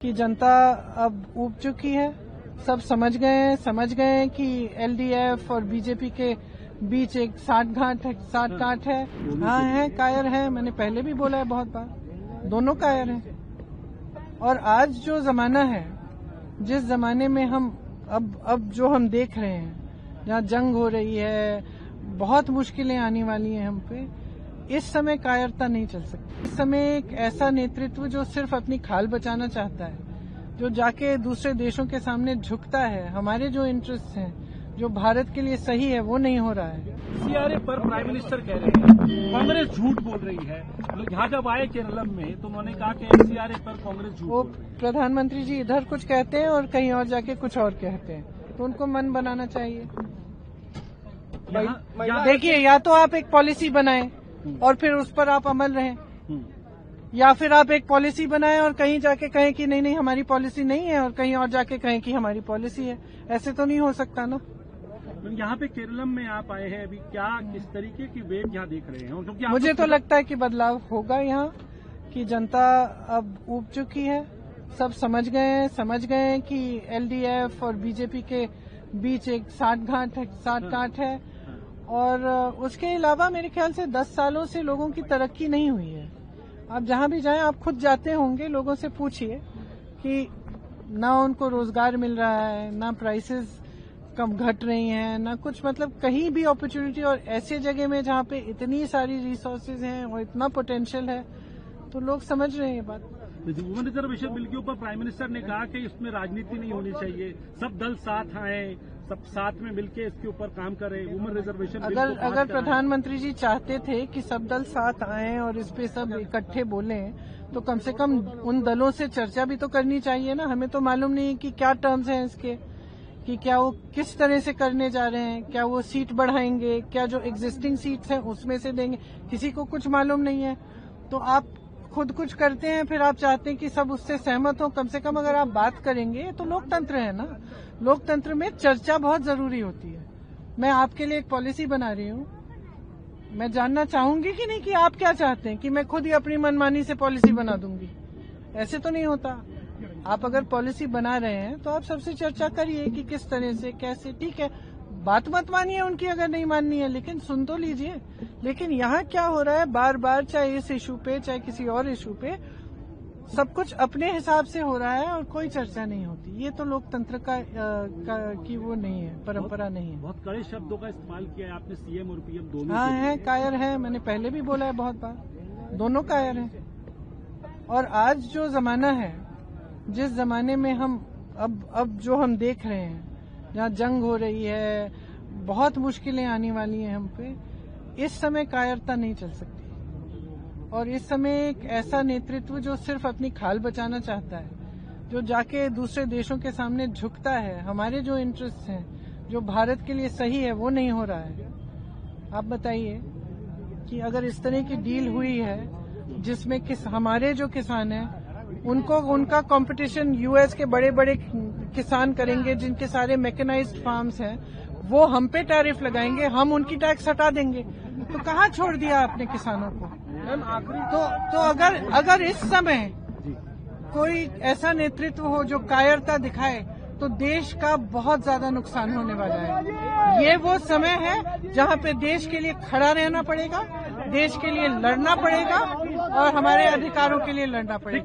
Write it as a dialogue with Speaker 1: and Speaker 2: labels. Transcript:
Speaker 1: कि जनता अब ऊब चुकी है। सब समझ गए हैं कि एलडीएफ और बीजेपी के बीच एक साठ-गांठ है। हाँ है, कायर है। मैंने पहले भी बोला है बहुत बार, दोनों कायर हैं। और आज जो जमाना है, जिस जमाने में हम अब जो हम देख रहे हैं, जहाँ जंग हो रही है, बहुत मुश्किलें आने वाली हैं हम पे, इस समय कायरता नहीं चल सकती। इस समय एक ऐसा नेतृत्व जो सिर्फ अपनी खाल बचाना चाहता है, जो जाके दूसरे देशों के सामने झुकता है, हमारे जो इंटरेस्ट हैं, जो भारत के लिए सही है, वो नहीं हो रहा है।
Speaker 2: सीआरए पर प्राइम मिनिस्टर कह रहे हैं कांग्रेस झूठ बोल रही है। यहाँ जब आए केरलम में तो उन्होंने कहा कि सीआरए पर कांग्रेस झूठ
Speaker 1: वो प्रधानमंत्री जी इधर कुछ कहते हैं और कहीं और जाके कुछ और कहते हैं, तो उनको मन बनाना चाहिए। देखिए, या तो आप एक पॉलिसी बनाएं और फिर उस पर आप अमल रहें, या फिर आप एक पॉलिसी बनाएं और कहीं जाके कहें कि नहीं हमारी पॉलिसी नहीं है, और कहीं और जाके कहें कि हमारी पॉलिसी है। ऐसे तो नहीं हो सकता ना।
Speaker 2: यहाँ पे केरलम में आप आए हैं, अभी क्या किस तरीके की वेव यहाँ देख रहे हैं? क्योंकि
Speaker 1: मुझे तो लगता है कि बदलाव होगा यहाँ, कि जनता अब ऊब चुकी है। सब समझ गए हैं कि एलडीएफ और बीजेपी के बीच एक साठ-गांठ है। और उसके अलावा मेरे ख्याल से 10 सालों से लोगों की तरक्की नहीं हुई है। आप जहां भी जाएं, आप खुद जाते होंगे, लोगों से पूछिए कि ना उनको रोजगार मिल रहा है, ना प्राइसेस कम घट रही हैं, ना कुछ, मतलब कहीं भी अपॉर्चुनिटी। और ऐसे जगह में जहां पे इतनी सारी रिसोर्सेज हैं और इतना पोटेंशियल है, तो लोग समझ रहे हैं ये बात।
Speaker 2: वुमेन रिजर्वेशन बिल के ऊपर प्राइम मिनिस्टर ने कहा कि इसमें राजनीति नहीं होनी चाहिए, सब दल साथ आए, सब साथ में मिलके इसके ऊपर काम करें। वुमेन रिजर्वेशन
Speaker 1: अगर प्रधानमंत्री जी चाहते थे कि सब दल साथ आए और इस पे सब इकट्ठे बोलें, तो कम से कम उन दलों से चर्चा भी तो करनी चाहिए ना। हमें तो मालूम नहीं कि क्या टर्म्स हैं इसके, कि क्या वो किस तरह से करने जा रहे हैं, क्या वो सीट बढ़ाएंगे, क्या जो एग्जिस्टिंग सीट्स हैं उसमें से देंगे, किसी को कुछ मालूम नहीं है। तो आप खुद कुछ करते हैं, फिर आप चाहते हैं कि सब उससे सहमत हो। कम से कम अगर आप बात करेंगे, तो लोकतंत्र है ना, लोकतंत्र में चर्चा बहुत जरूरी होती है। मैं आपके लिए एक पॉलिसी बना रही हूँ, मैं जानना चाहूंगी कि नहीं कि आप क्या चाहते हैं, कि मैं खुद ही अपनी मनमानी से पॉलिसी बना दूंगी। ऐसे तो नहीं होता। आप अगर पॉलिसी बना रहे हैं तो आप सबसे चर्चा करिए कि किस तरह से, कैसे। ठीक है, बात मत मानिए उनकी अगर नहीं माननी है, लेकिन सुन तो लीजिए। लेकिन यहाँ क्या हो रहा है, बार बार, चाहे इस इशू पे चाहे किसी और इशू पे, सब कुछ अपने हिसाब से हो रहा है और कोई चर्चा नहीं होती। ये तो लोकतंत्र की वो नहीं है, परंपरा नहीं है।
Speaker 2: बहुत कड़े शब्दों का इस्तेमाल किया है आपने सीएम और पीएम दोनों।
Speaker 1: हाँ है, कायर है। मैंने पहले भी बोला है बहुत बार, दोनों कायर हैं। और आज जो जमाना है, जिस जमाने में हम अब जो हम देख रहे हैं, जहाँ जंग हो रही है, बहुत मुश्किलें आने वाली हैं हम पे, इस समय कायरता नहीं चल सकती। और इस समय एक ऐसा नेतृत्व जो सिर्फ अपनी खाल बचाना चाहता है, जो जाके दूसरे देशों के सामने झुकता है, हमारे जो इंटरेस्ट हैं, जो भारत के लिए सही है, वो नहीं हो रहा है। आप बताइए कि अगर इस तरह की डील हुई है जिसमें हमारे जो किसान हैं उनको उनका कंपटीशन यूएस के बड़े बड़े किसान करेंगे, जिनके सारे मैकेनाइज्ड फार्म्स हैं, वो हम पे टैरिफ लगाएंगे, हम उनकी टैक्स हटा देंगे, तो कहाँ छोड़ दिया आपने किसानों को? तो अगर इस समय कोई ऐसा नेतृत्व हो जो कायरता दिखाए, तो देश का बहुत ज्यादा नुकसान होने वाला है। ये वो समय है जहाँ पे देश के लिए खड़ा रहना पड़ेगा, देश के लिए लड़ना पड़ेगा और हमारे अधिकारों के लिए लड़ना पड़ेगा।